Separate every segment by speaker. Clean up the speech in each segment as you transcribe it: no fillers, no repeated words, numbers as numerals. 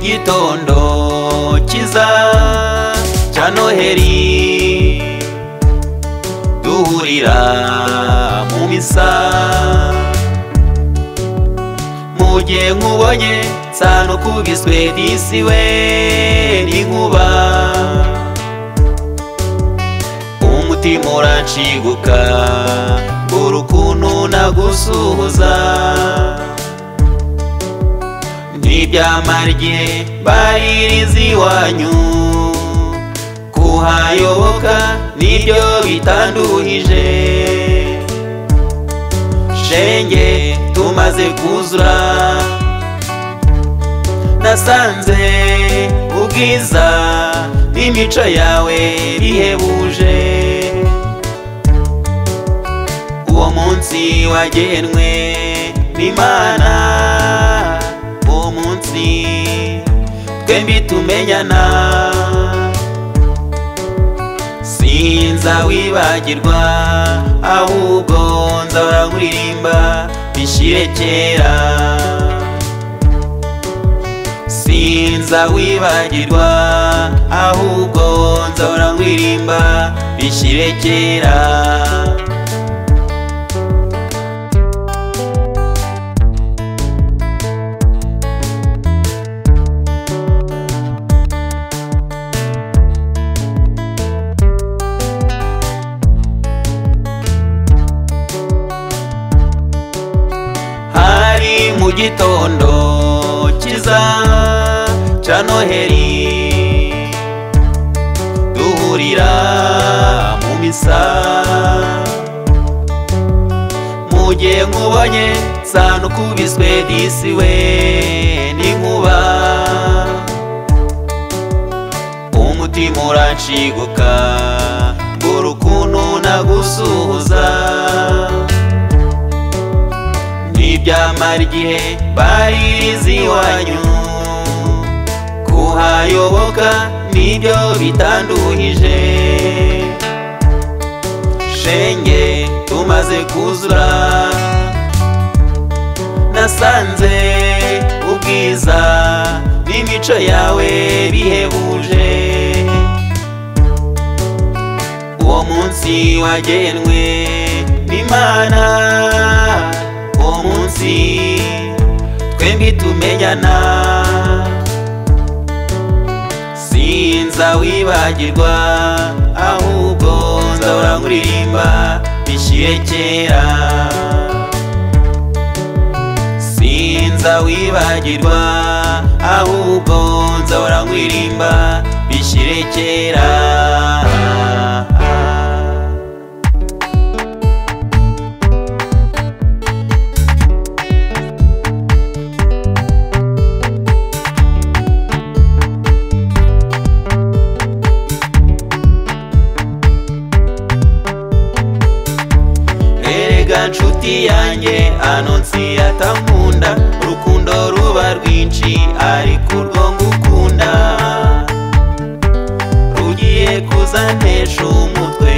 Speaker 1: gitondo kiza cya Noheri duhurira mu misa, mugihe nkubonye nsa n'ukubiswe disi we n'inkuba, umutima uranciguka mbura ukuntu nagusuhuza, ntibyamara igihe mbaririza iwanyu, kuhayoboka nibyo bitanduhije, shenge tumaze kuzura nasanze ubwiza n'imico yawe bihebuje, uwo munsi wagenwe n'Imana, uwo munsi twembi tumenyana, sinzawibagirwa ahubwo nzahora nkuririmba bishire kera, sinzawibagirwa ahubwo nzahora nkuririmba bishire kera. Mu gitondo kiza cya Noheri duhurira mu misa, mugihe nkubonye nsa n'ukubiswe disi we n'inkuba, umutima uranciguka mbura ukuntu nagusuhuza, ntibyamara igihe mbaririza iwanyu, kuhayoboka nibyo bitanduhije, shenge tumaze kuzura nasanze ubwiza n'imico yawe bihebuje, uwo munsi wagenwe n'Imana, uwo munsi twembi tumenyana, sinzawibagirwa ahubwo nzahora nkuririmba bishire kera, sinzawibagirwa ahubwo nzahora nkuririmba bishire kera. Nshuti yanjye Anonsiyata nkunda, urukundo ruba rwinshi ariko urwo ngukunda rugiye kuzantesha umutwe,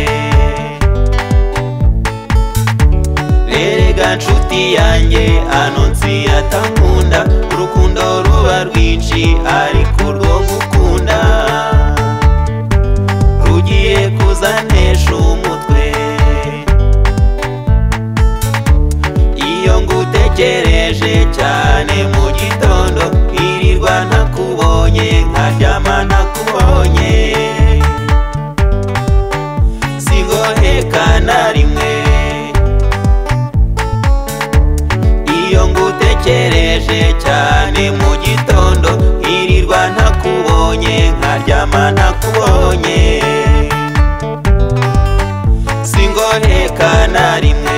Speaker 1: erega nshuti yanjye Anonsiyata nkunda, urukundo ruba rwinshi ariko urwo ngukunda rugiye kuzantesha umutwe, ngutekereje cyane mu gitondo nkirirwa ntakubonye, nkaryama ntakubonye, singoheka na rimwe, iyo ngutekereje cyane mu gitondo nkirirwa ntakubonye, nkaryama ntakubonye, singoheka na rimwe.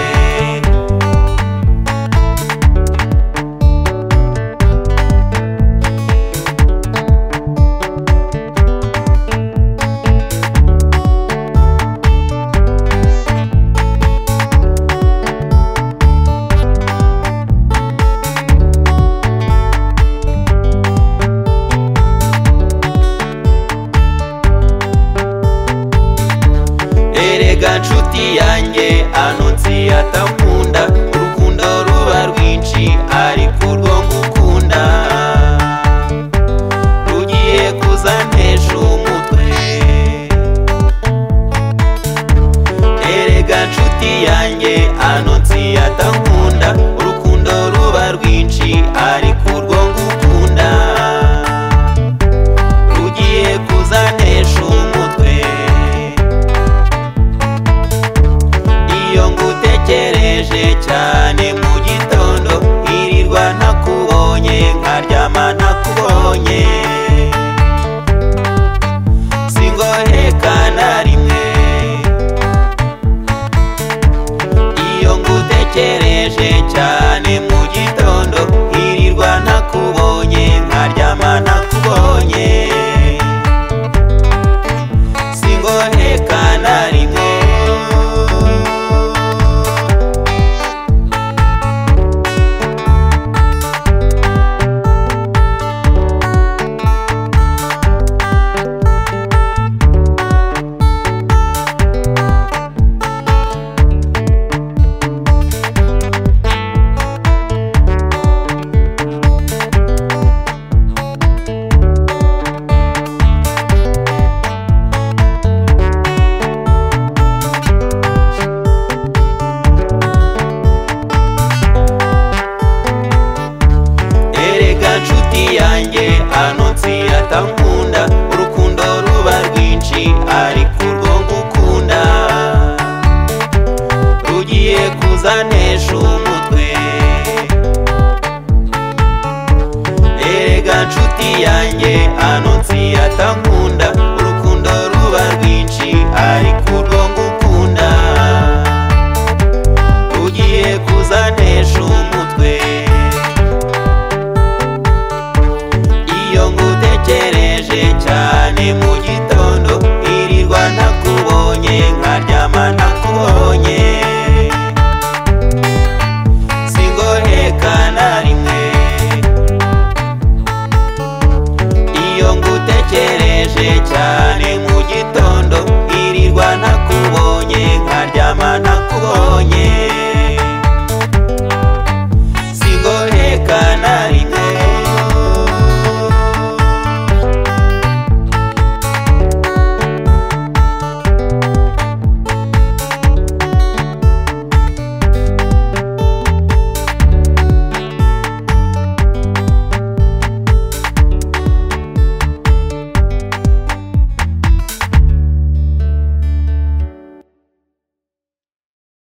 Speaker 1: Erega nshuti yanjye Anonsiyata nkunda, urukundo ruba rwinshi ariko urwo ngukunda nkaryama ntakubonye singoheka na rimwe iyo ngutekereje cyane mu gitondo nkirirwa ntakubonye nkaryama ntakubonye singoheka na rimwe nshuti yanjye anonsiyata atankunda urukundo ruba rwinshi ariko urwo ngukunda rugiye kuzanesha umutwe erega nshuti yanjye anonsiyata atankunda urukundo ruba rwinshi ariko urwo ngukunda rugiye kuzanesha umutwe ngutekereje cyane mu gitondo nkirirwa ntakubonye nkaryama